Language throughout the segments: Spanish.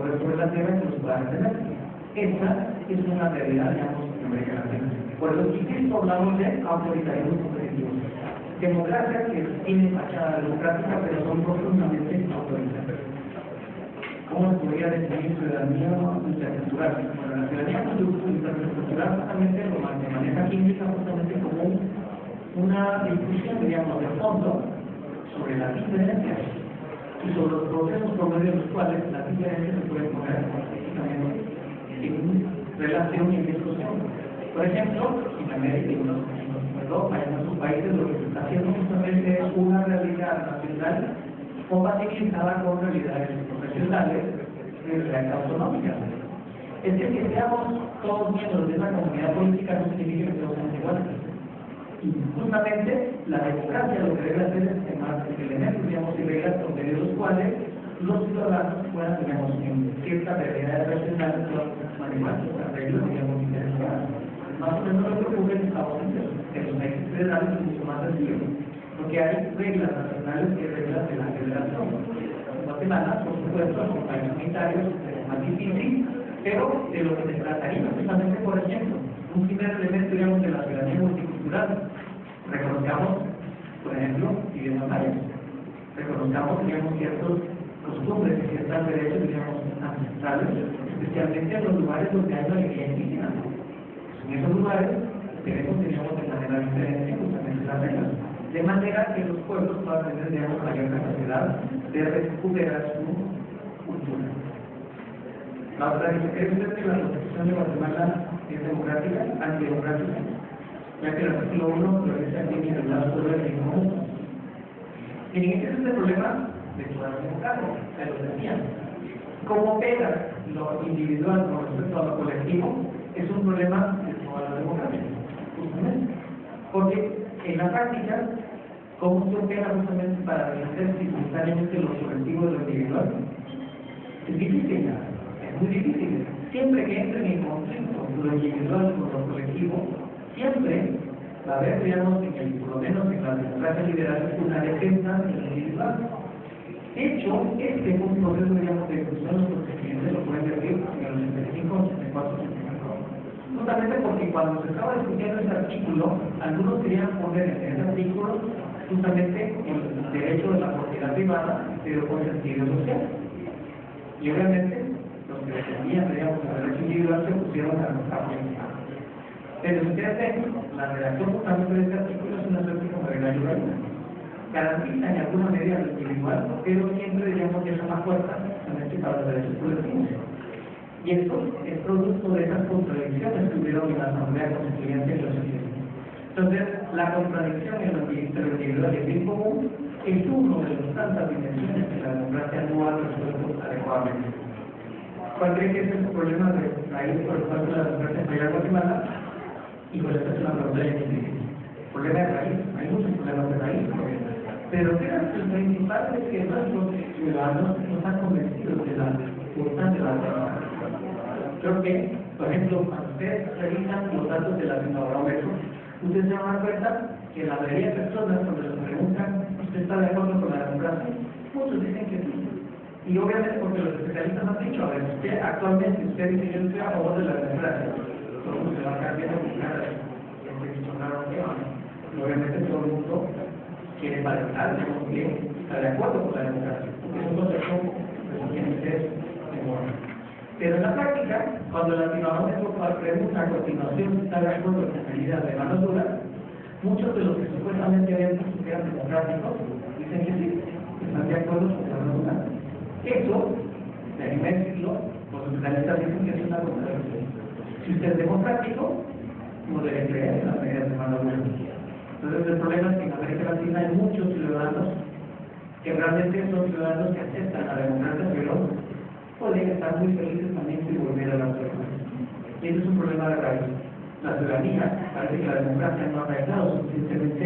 poder sobre la tierra que los puedan tener. Esta es una realidad, digamos, en América Latina. Por eso, si hablamos de autoritarismo competitivo. Democracias que tienen fachada democrática, pero son profundamente autoritarias. ¿Cómo se podría definir ciudadanía intercultural? Bueno, la ciudadanía intercultural justamente lo maneja Química justamente como una discusión, digamos, de fondo sobre las diferencias y sobre los procesos por medio de los cuales las diferencias se pueden poner políticamente en relación y en discusión. Por ejemplo, en América y en Europa, en nuestros países, lo que se está haciendo justamente es una realidad nacional compatibilizada con realidades profesionales y realidades autonómicas. Es decir, que seamos todos miembros de una comunidad política no significa que todos seamos iguales. Y justamente la democracia lo que debe hacer es tomar elementos, digamos, y reglas por medio de los cuales los ciudadanos puedan, digamos, en ciertas realidades regionales, manejar las reglas, digamos, internacionales. Más o menos lo que ocurre en Estados Unidos, en los países federales es mucho más sencillo, porque hay reglas nacionales y reglas de la federación. En Guatemala, por supuesto, son países unitarios, es más difícil, pero de lo que se trataría justamente, por ejemplo, un primer elemento, digamos, de la ciudadanía multicultural. Reconozcamos, por ejemplo, idiomas mayas. Reconozcamos, digamos, ciertos costumbres y ciertos derechos, digamos, ancestrales, especialmente en los lugares donde hay mayoría indígena. En esos lugares tenemos, digamos, de manera diferente justamente las reglas. De manera que los pueblos puedan tener, digamos, mayor capacidad de recuperar su cultura. La otra dice, ¿cree usted que la Constitución de Guatemala es democrática, antidemocrática? Ya que el artículo 1 prioriza el límite de la sobre el mismo. Miren, este es el problema de toda la democracia, se lo decía. Cómo opera lo individual con respecto a lo colectivo es un problema de toda la democracia, justamente. Porque en la práctica, ¿cómo se opera justamente para vencer simultáneamente lo colectivo de lo individual? Es difícil, es muy difícil. Siempre que entren en conflicto lo individual con lo colectivo, siempre va a haber, digamos, por lo menos en las democracias liberales, una defensa de lo individual. De hecho, este es un proceso, digamos, de discusión, los constituyentes lo pueden decir en el 85, 84, 85. Justamente porque cuando se estaba discutiendo ese artículo, algunos querían poner en ese artículo justamente el derecho de la propiedad privada, pero con sentido social. Y obviamente, los que defendían, digamos, el derecho individual se pusieron a pensar. Pero si ustedes ven, la redacción justamente de este artículo es una suerte como regla jurídica. Garantiza en alguna medida lo individual, pero siempre, digamos, deja más fuerza justamente para los derechos colectivos. Y esto es producto de esas contradicciones que hubieron en la Asamblea Constituyente en los 80. Entonces, la contradicción entre lo individual y el bien común es uno de las tantas dimensiones que la democracia no ha resuelto adecuadamente. ¿Cuál cree que es el problema de raíz por el cual la democracia falla en Guatemala? Y por eso es una pregunta difícil. Problema de raíz, hay muchos problemas de raíz, pero creo que el principal es que nuestros ciudadanos no están convencidos de la importancia de la democracia. Creo que, por ejemplo, cuando ustedes revisan los datos de la Eurobarómetro, ustedes se van a dar cuenta que la mayoría de personas, cuando les preguntan, ¿usted está de acuerdo con la democracia? Muchos dicen que sí. Y obviamente porque los especialistas han dicho, a ver, usted actualmente, usted dice, yo estoy a favor de la democracia. Todo el mundo se va a quedar viendo con cara de obviamente todo el mundo quiere validar, digamos, que está de acuerdo con la democracia. Porque es un concepto que tiene que ser moral. Pero en la práctica, cuando la ciudadanía pregunta a continuación si está de acuerdo con la medida de mano dura, muchos de los que supuestamente habían dicho que eran democráticos dicen que sí, que están de acuerdo con la mano dura. Eso, déjenme decirlo, los especialistas dicen que es una contradicción. Si usted es democrático, no debe creer en las medidas de mano dura. Entonces el problema es que en América Latina hay muchos ciudadanos que realmente son ciudadanos que aceptan la democracia, pero pueden estar muy felices también si volver a la democracia. Y ese es un problema de raíz. La ciudadanía, parece que la democracia no ha arraigado suficientemente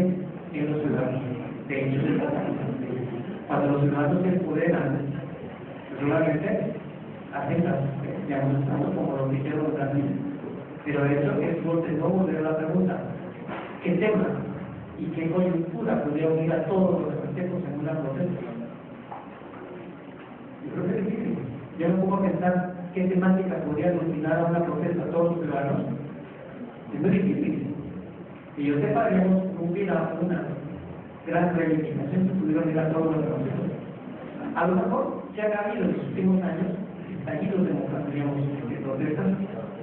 en los ciudadanos. De hecho, cuando los ciudadanos se empoderan, seguramente aceptan, digamos, estamos como lo dijeron los grandes. Pero eso es de nuevo volver a la pregunta. ¿Qué tema y qué coyuntura podría unir a todos los aspectos en una protesta? Yo creo que es difícil. Yo me pongo a pensar qué temática podría aglutinar a una protesta a todos los ciudadanos. Es muy difícil. Y yo sepa, haríamos una gran reivindicación que pudieron ir a todos los procesos. A lo mejor ya ha habido en los últimos años estallidos democráticos de protestas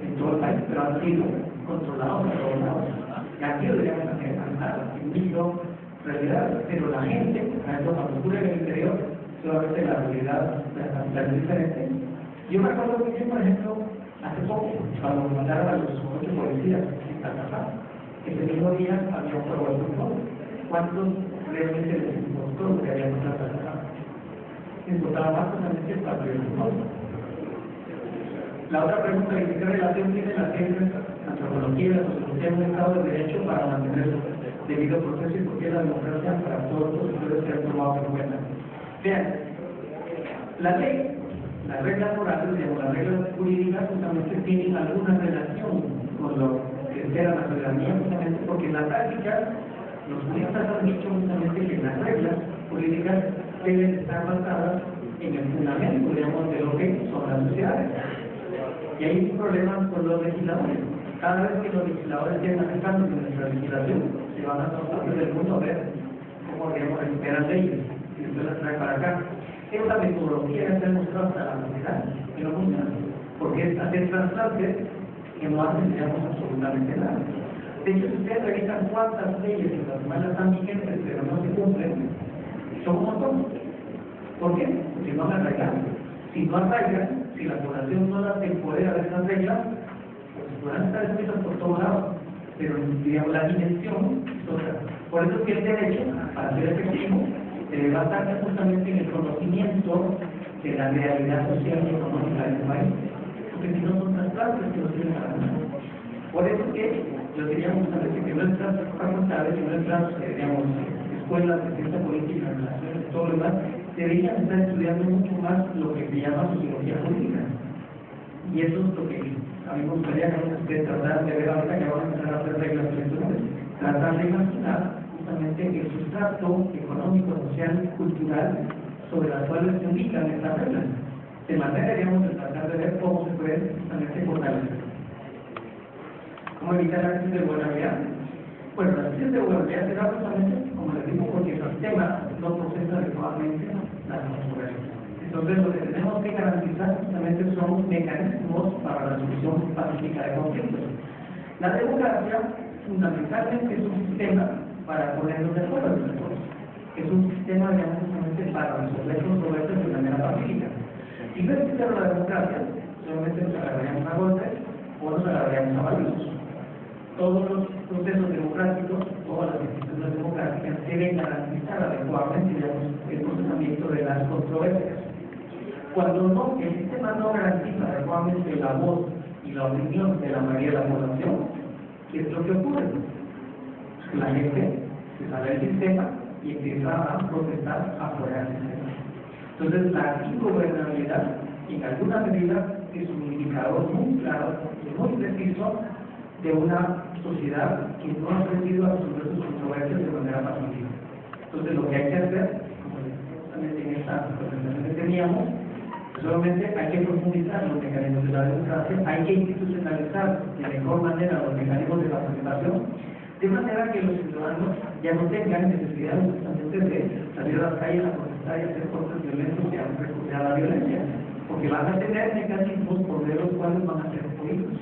en todo el país, pero han sido controlados por todos lados. Y aquí lo deberíamos hacer en realidad, pero la gente, la cultura del interior, solamente la realidad es diferente. Yo me acuerdo muy bien, por ejemplo, hace poco, cuando me mandaron a los 8 policías en Calafá, ese mismo día había un juego de fútbol. ¿Cuántos realmente les importó lo que había pasado en Calafá? Les importaba más solamente el partido de fútbol. La otra pregunta es: ¿qué relación tiene la ciencia, la antropología y la sociología en un Estado de Derecho para mantener su debido proceso y por qué la democracia para todos los sectores ser tomados en cuenta? Vean, la ley, las reglas morales, digamos, las reglas jurídicas justamente tienen alguna relación con lo que espera la ciudadanía, justamente porque en la práctica los juristas han dicho justamente que las reglas jurídicas deben estar basadas en el fundamento, digamos, de lo que son las sociedades. Y hay un problema con los legisladores. Cada vez que los legisladores estén aplicando nuestra legislación, se van a todas partes del mundo a ver cómo, digamos, recuperan leyes y después las traen para acá. Es la metodología que se ha demostrado hasta la sociedad que no funciona, porque es hacer trasplantes que no hacen, digamos, absolutamente nada. De hecho, si ustedes revisan cuántas leyes en las semanas están vigentes pero no se cumplen, son un montón. ¿Por qué? Porque no las arraigan. Si no arraigan, si la población no da el poder a esas reglas, pues podrán estar escritas por todos lados, pero digamos, la dimensión es otra. Por eso es que el derecho, para ser efectivo, debe basarse justamente en el conocimiento de la realidad social y económica del país, porque si no son trasplantes que no tienen nada más. Por eso que yo diría justamente que nuestras facultades y nuestras, digamos, escuelas de ciencia política, relaciones, todo lo demás, deberían estar estudiando mucho más lo que se llama sociología política. Y eso es lo que a mí me gustaría que tratar de ver ahorita que vamos a empezar a hacer reglas electorales. Tratar de imaginar justamente el sustrato económico, social, cultural sobre las cuales se ubican estas reglas. De manera, digamos, de tratar de ver cómo se puede justamente fortalecer. ¿Cómo evitar la crisis de gobernabilidad? Bueno, la crisis de gobernabilidad se da justamente, como les digo, porque el sistema no procesa adecuadamente las controversias. Entonces, lo que tenemos que garantizar justamente son mecanismos para la solución pacífica de conflictos. La democracia, fundamentalmente, es un sistema para ponernos de acuerdo entre todos. Es un sistema, digamos, justamente para resolver controversias de manera pacífica. Si no existiera la democracia, solamente nos agarraríamos a golpes o nos agarraríamos a balazos. Todos los procesos democráticos, todas las instituciones democráticas deben garantizar adecuadamente, digamos, el procesamiento de las controversias. Cuando no, el sistema no garantiza adecuadamente la voz y la opinión de la mayoría de la población, ¿qué es lo que ocurre? La gente se sale del sistema y empieza a protestar afuera del sistema. Entonces, la ingobernabilidad, en alguna medida, es un indicador muy claro y muy preciso de una sociedad que no ha aprendido a resolver sus controversias de manera pacífica. Entonces, lo que hay que hacer, como justamente en esta presentación que teníamos, solamente hay que profundizar los mecanismos de la democracia, hay que institucionalizar de mejor manera los mecanismos de participación, de manera que los ciudadanos ya no tengan necesidad justamente de salir a las calles a protestar y hacer cosas violentas y a recurrir a la violencia, porque van a tener mecanismos por medio de los cuales van a ser políticos.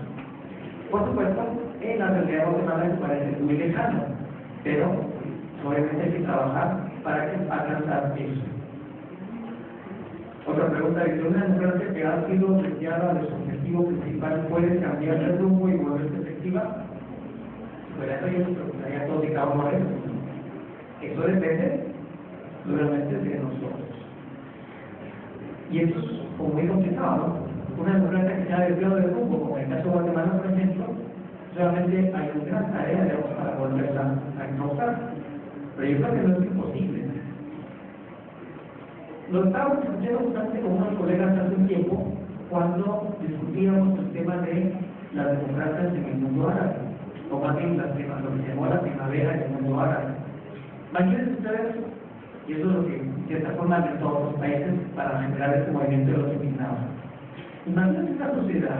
Por supuesto, en la realidad nacional parece muy lejano, pero obviamente hay que trabajar para alcanzar eso. Otra pregunta dice: ¿una democracia que ha sido desviada de su objetivo principal puede cambiar de rumbo y volverse efectiva? Pues eso yo me preguntaría a todos y cada uno de ellos. Eso depende realmente de nosotros. Y eso es como muy complicado, ¿no? Una democracia que se ha desviado de rumbo, como en el caso de Guatemala, por ejemplo, realmente hay una gran tarea, digamos, para volverla a encauzar. Pero yo creo que no es imposible. Lo estábamos discutiendo justamente con unos colegas hace un tiempo cuando discutíamos el tema de las democracias en el mundo árabe, o más bien lo que se llamó la primavera en el mundo árabe. Imagínense ustedes, y eso es lo que de cierta forma de todos los países para generar este movimiento de los indignados. Imagínate una sociedad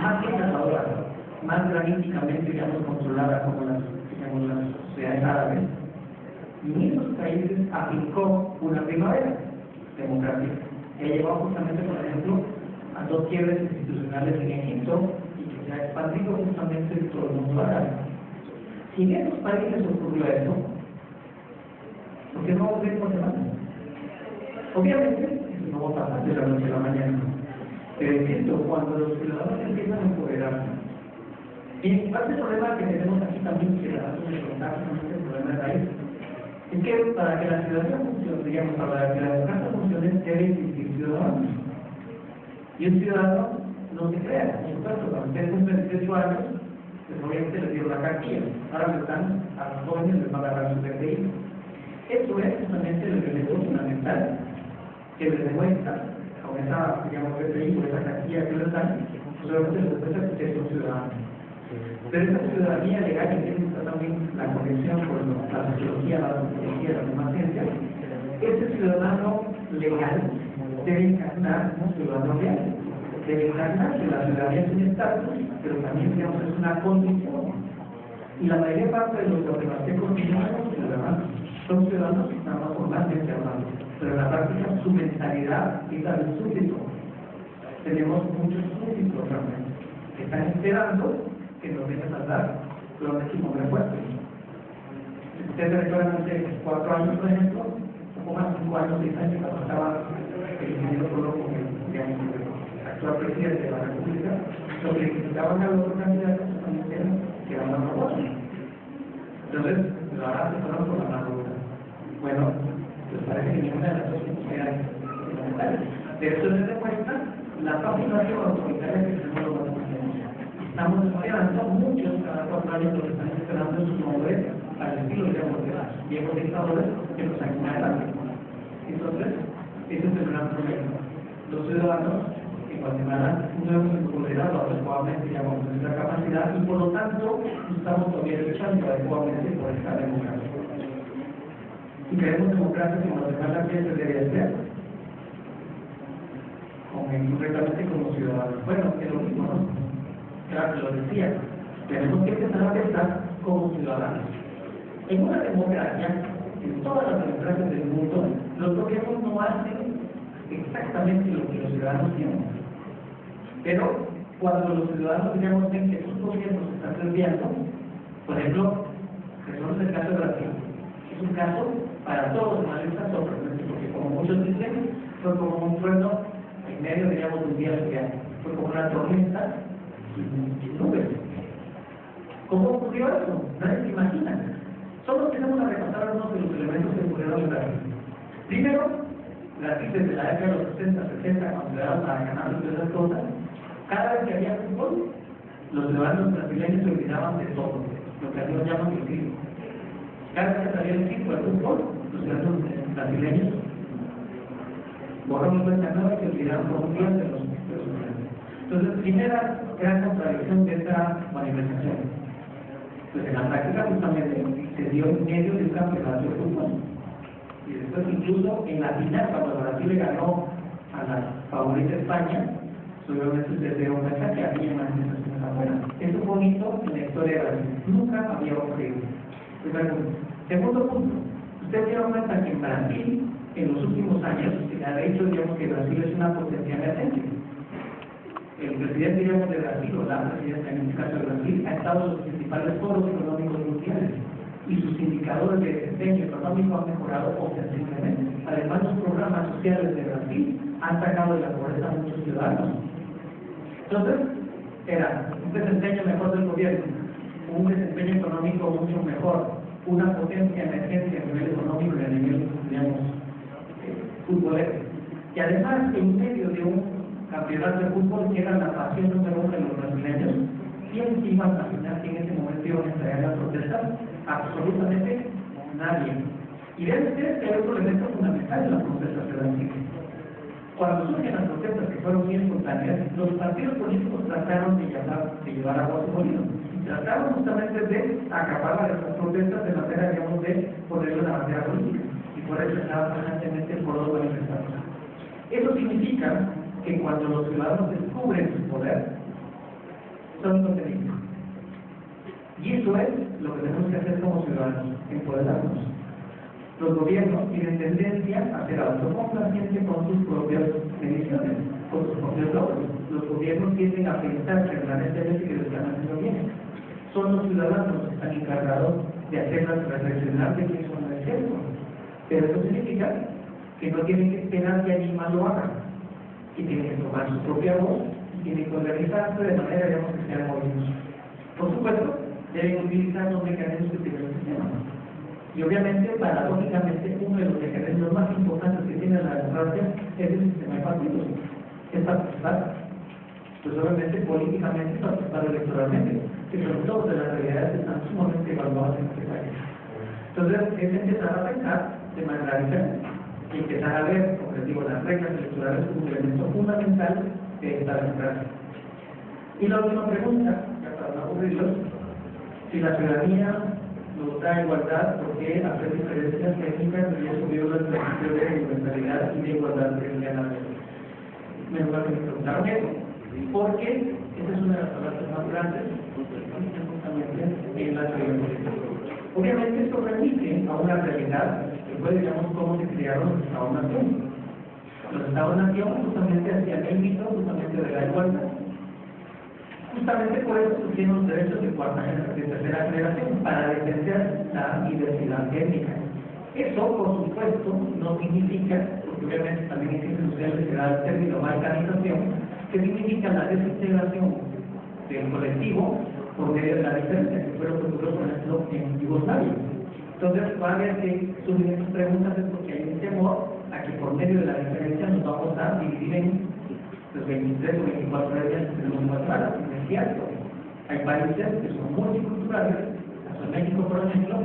más encantadora, más graníticamente, digamos, controlada como las sociedades árabes. Y en esos países aplicó una primavera democrática, que ha llevado justamente, por ejemplo, a 2 quiebres institucionales en Egipto y que se ha expandido justamente en todo el mundo árabe. Si en esos países ocurrió eso, ¿por qué no ocurrió en Guatemala? Obviamente, eso no va a pasar de la noche a la mañana. Pero insisto, cuando los ciudadanos empiezan a empoderarse, y parte del problema que tenemos aquí también, que la razón de contar, el problema de raíz, es que para que la ciudadanía funcione, digamos, para que la democracia funcione, debe existir ciudadanos. Y un ciudadano no se crea, por supuesto, cuando ustedes cumplen 18 años, pues obviamente les dieron la cartilla. Ahora que están a los jóvenes les van a dar su PDI. Eso es justamente el elemento fundamental que les demuestra, con esa, digamos, PDI, con esa cartilla que les dan, pues obviamente les demuestra que ustedes son ciudadanos. Pero esa ciudadanía legal que tiene también la conexión con la sociología, la antropología, la demás ciencias, ese ciudadano legal debe encarnar un ciudadano real, debe encarnar que la ciudadanía es un estatus, pero también, digamos, es una condición. Y la mayor parte de los guatemaltecos son ciudadanos nada más formalmente hablando, pero en la práctica su mentalidad es la del súbdito. Tenemos muchos súbditos realmente que están esperando que nos vengan a dar los equipos repuestos. Ustedes recuerdan hace 4 años, por ejemplo, un poco más, 5 años, 6 años, cuando estaba el ingeniero Polo como el actual presidente de la República, lo que criticaban a los otros candidatos también eran que eran más robots. Entonces, la verdad se fueron por la más robota. Bueno, pues parece que ninguna de las dos era fundamental. De eso se demuestra la fascinación autoritaria que tenemos los guatemaltecos. Estamos esperando muchos cada 4 años lo que están esperando en sus nombres al estilo de los viejos dictadores que nos han adelante. Entonces, ese es el gran problema. Los ciudadanos en Guatemala no hemos considerado adecuadamente, digamos, nuestra capacidad y por lo tanto estamos todavía luchando adecuadamente por esta democracia. Si queremos democracia en Guatemala, ¿qué se debe hacer? Concretamente como ciudadanos. Bueno, es lo mismo, ¿no? Claro que lo decía, tenemos que empezar a pensar como ciudadanos. En una democracia, en todas las democracias del mundo, los gobiernos no hacen exactamente lo que los ciudadanos quieren. Pero cuando los ciudadanos, digamos, ven que sus gobiernos se están desviando, por ejemplo, resolvemos el caso de Brasil. Es un caso para todos los analistas sorprendente, porque como muchos dicen, fue como un trueno en medio, digamos, de un día soleado. Fue como una tormenta sin nubes. ¿Cómo ocurrió eso? Nadie se imagina. Solo tenemos a repasar algunos de los elementos que ocurrieron en Brasil. Primero, Brasil desde la época de los 60, 70, cuando era para ganar todas esas cosas, cada vez que había fútbol, los ciudadanos brasileños se olvidaban de todo, lo que algunos llaman el fútbol. Cada vez que salía el equipo de fútbol, los ciudadanos brasileños borraron cuenta nueva y se olvidaron por un día de los ciudadanos. Entonces, primera gran contradicción de esta manifestación. Pues en la práctica justamente se dio en medio de un campeonato de fútbol. Y después incluso en la final, cuando Brasil le ganó a la favorita España, obviamente se dieron cuenta que había manifestaciones afuera. Eso fue bonito en la historia de Brasil. Nunca había ocurrido. Segundo punto, ustedes se dieron cuenta que en Brasil, en los últimos años, se ha dicho, digamos, que Brasil es una potencia emergente. El presidente, digamos, de Brasil, o la presidenta en este caso de Brasil, ha estado en los principales foros económicos mundiales y sus indicadores de desempeño económico han mejorado ostensiblemente. Además, los programas sociales de Brasil han sacado de la pobreza a muchos ciudadanos. Entonces, era un desempeño mejor del gobierno, un desempeño económico mucho mejor, una potencia emergente a nivel económico y a nivel, digamos, futbolero. Y además, en medio de un campeonato de fútbol que era la pasión número 1 de los brasileños, ¿quién se iba a imaginar que en ese momento iban a estallar las protestas? Absolutamente nadie. Y debe ser que hay otro elemento fundamental en las protestas de Brasil. Cuando surgen las protestas que fueron muy espontáneas, los partidos políticos trataron de llevar a voz molino. Trataron justamente de acaparar esas protestas de manera, digamos, de ponerle una bandera política. Y por eso estaban constantemente por dos manifestaciones. Eso significa que cuando los ciudadanos descubren su poder, son contenidos. Y eso es lo que tenemos que hacer como ciudadanos, empoderarnos. Los gobiernos tienen tendencia a ser autocomplacientes con sus propias mediciones, con sus propios logros. Los gobiernos tienden a pensar permanentemente que lo están haciendo bien. Son los ciudadanos los que están encargados de hacerlas reflexionar de que eso no es cierto. Pero eso significa que no tienen que esperar que alguien más lo haga, que tienen que tomar su propia voz y tienen que organizarse de manera, digamos, que sean movimientos. Por supuesto, deben utilizar los mecanismos que tiene el sistema. Y obviamente, paradójicamente, uno de los mecanismos más importantes que tiene la democracia es el sistema de partidos. Es participar, pues obviamente políticamente, participar electoralmente, que sobre todo de las realidades están sumamente evaluadas en este país. Entonces, es empezar a pensar de manera diferente y empezar a ver, como les digo, las reglas electorales como un elemento fundamental de esta democracia. Y la última pregunta, ya para no aburrirlos, si la ciudadanía nos da igualdad, ¿por qué hacer diferencias técnicas y eso viola el principio de universalidad y de igualdad frente a la ley? Menos mal que me preguntaron eso, porque esa es una de las palabras más grandes justamente en la teoría política. Obviamente esto remite a una realidad que fue, digamos, cómo se crearon los Estados-Nación. Los Estados-Nación justamente hacían el mito justamente de la igualdad. Justamente por eso surgieron los derechos de tercera generación, para defender la diversidad étnica. Eso, por supuesto, no significa, porque obviamente también existe ustedes que da el término balcanización, que significa la desintegración del colectivo por medio de la diferencia, que fue lo que ocurrió, por ejemplo, en Yugoslavia. Entonces, va a ver que surgen estas preguntas es porque hay un temor a que por medio de la diferencia nos vamos a dividir en los 23 o 24 áreas que tenemos naturales. Es cierto, hay países que son multiculturales, caso de México, por ejemplo,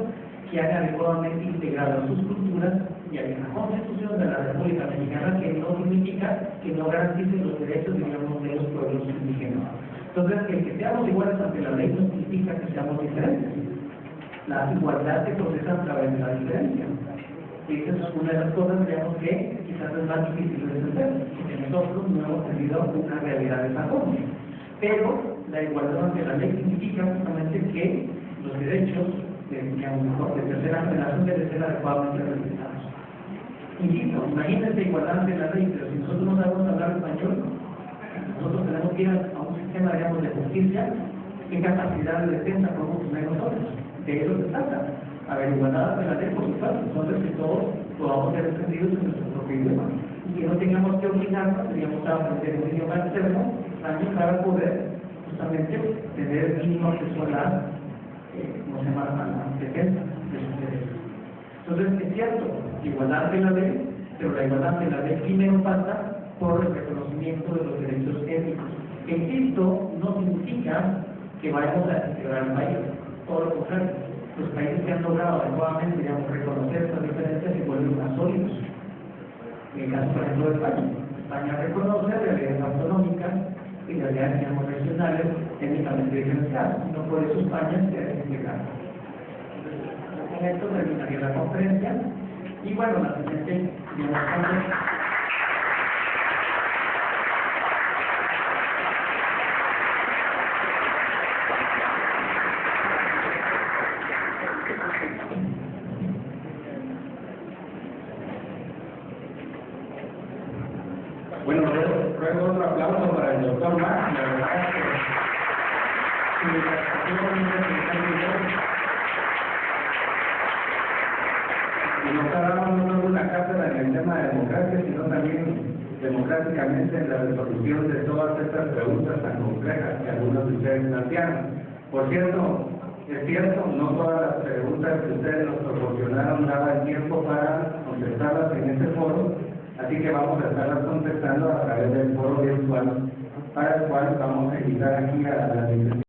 que han adecuadamente integrado sus culturas, y hay una constitución de la República Mexicana que no significa que no garantice los derechos, digamos, de los pueblos indígenas. Entonces, el que seamos iguales ante la ley no significa que seamos diferentes. La igualdad se procesa a través de la diferencia. Y esa es una de las cosas, digamos, que quizás es más difícil de entender, porque nosotros no hemos tenido una realidad de esa forma. Pero la igualdad ante la ley significa justamente que los derechos de tercera generación deben ser adecuadamente respetados. Insisto, imagínense igualdad ante la ley, pero si nosotros no sabemos hablar español, nosotros tenemos que ir a un sistema, digamos, de justicia, qué capacidad de defensa podemos tener nosotros. De eso se trata. A ver, igualdad ante la ley, por supuesto, entonces que todos podamos ser defendidos en nuestro propio idioma. Y que no tengamos que obligarnos, digamos, a aprender un idioma externo para poder justamente tener el mínimo acceso a la defensa de sus derechos. Entonces, es cierto, igualdad ante la ley, pero la igualdad ante la ley primero pasa por el reconocimiento de los derechos étnicos. Esto no significa que vayamos a integrar el país, todo lo contrario. Los países que han logrado adecuadamente, digamos, reconocer estas diferencias se vuelven más sólidos. En el caso, por ejemplo, de España. España reconoce realidades autonómicas y realidades, digamos, regionales étnicamente diferenciadas. Y no por eso España se debe integrar. Con esto terminaría la conferencia. Y bueno, la siguiente, digamos, bueno, ruego otro aplauso para el doctor Max. La verdad es que y nos está dando no solo una cátedra en el tema de democracia, sino también democráticamente en la resolución de todas estas preguntas tan complejas que algunos de ustedes plantearon. Por cierto, es cierto, no todas las preguntas que ustedes nos proporcionaron daba el tiempo para contestarlas en este foro, así que vamos a estarlas contestando a través del foro virtual, para el cual vamos a invitar aquí a la